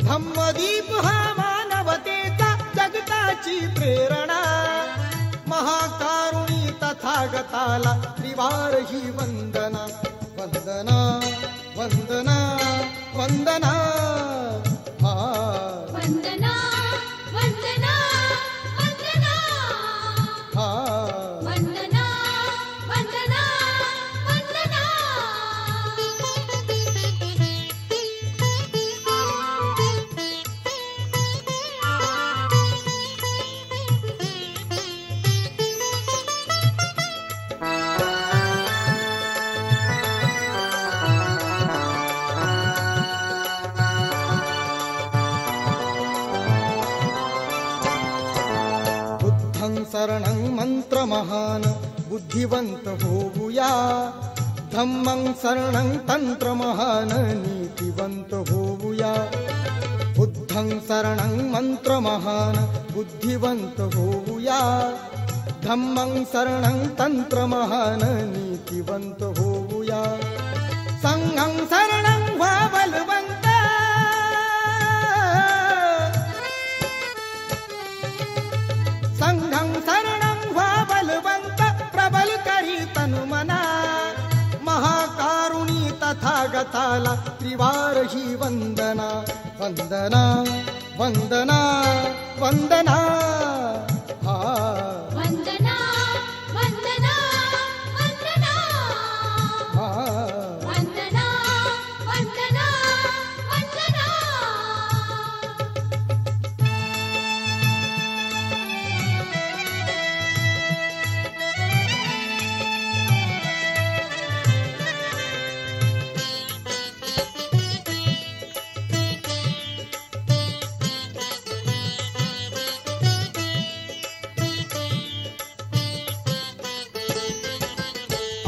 धम्मदीप हा मानवतेचा जगताची प्रेरणा, महाकारुणी तथागताला त्रिवार ही वंदना. वंदना वंदना वंदना हा वंदना वंदना वंदना हा वंदना वंदना वंदना. बुद्धं शरणं मंत्र महान बुद्धिवंत होऊया, धम्मं शरणं तंत्र महान नीतिवंत होऊया. बुद्धं शरणं मंत्र महान बुद्धिवंत होऊया, धम्मं शरणं तंत्र महान नीतिवंत होऊया. संघं शरणं व्हा बलवंत, संघं शरणं व्हा बलवंत, प्रबल करी तनुमना. महाकारुणी तथागताला त्रिवार ही वंदना. वंदना वंदना वंदना हा वंदना वंदना वंदना हा वंदना वंदना वंदना.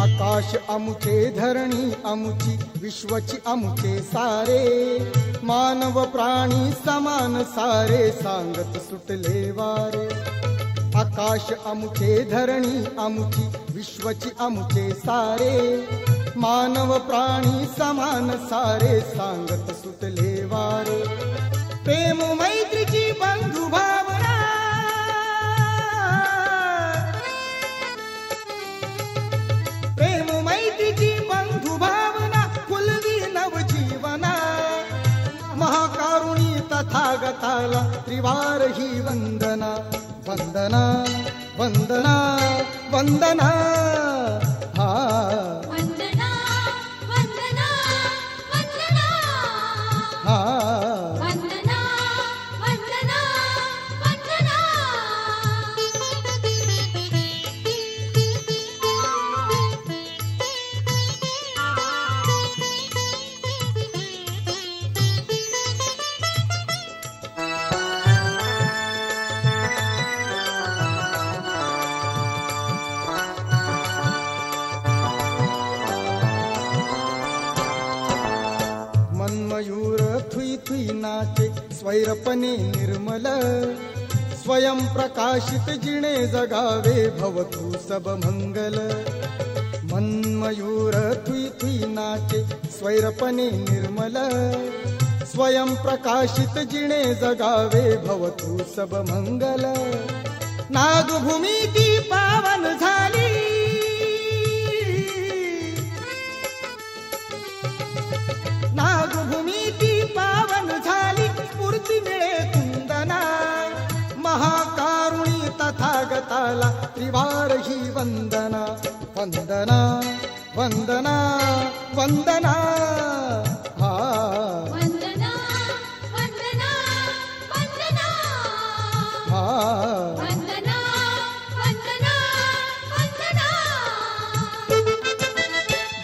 आकाश अमुचे धरणी अमुची विश्वची अमुचे सारे, मानव प्राणी समान सारे सांगत सुटले वारे. आकाश अमुचे धरणी अमुची विश्वची अमुचे सारे, मानव प्राणी समान सारे सांगत सुटले वारे. प्रेम मैत्रीची बंधु भावना, प्रेम मैत्रीची बंधु भावना फुलवी नवजीवना. महाकारुणी तथागताला त्रिवार ही वंदना. वंदना वंदना वंदना हा वंदना वंदना वंदना हा वंदना वंदना वंदना. मन्मयूर थुई थुई नाचे स्वैरपणे निर्मल, स्वयं प्रकाशित जिणे जगावे भवतु सब मंगल. मन्मयूर थुई थुई नाचे स्वैरपणे निर्मल, स्वयं प्रकाशित जिणे जगावे भवतु सब मंगल. नागभूमी ती पावन झाली, नागभूमी ती पावन झाली, स्फूर्ती मिळे कुंदना. महाकारुणी तथागताला त्रिवार ही वंदना. वंदना वंदना वंदना हा वंदना वंदना वंदना हा वंदना वंदना वंदना.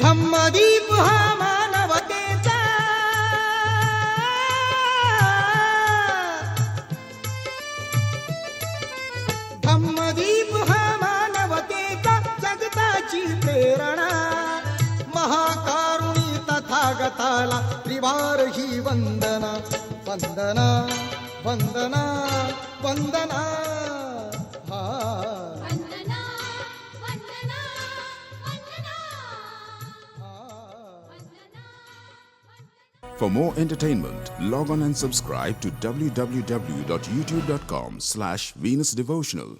धम्मदीप हा मानवतेचा, धम्मदीप हा मानवतेचा जगताची प्रेरणा. महाकारुणी तथागताला त्रिवार ही वंदना. वंदना वंदना वंदना हा वंदना वंदना वंदना हा वंदना. For more entertainment, log on and subscribe to www.youtube.com/Venus Devotional.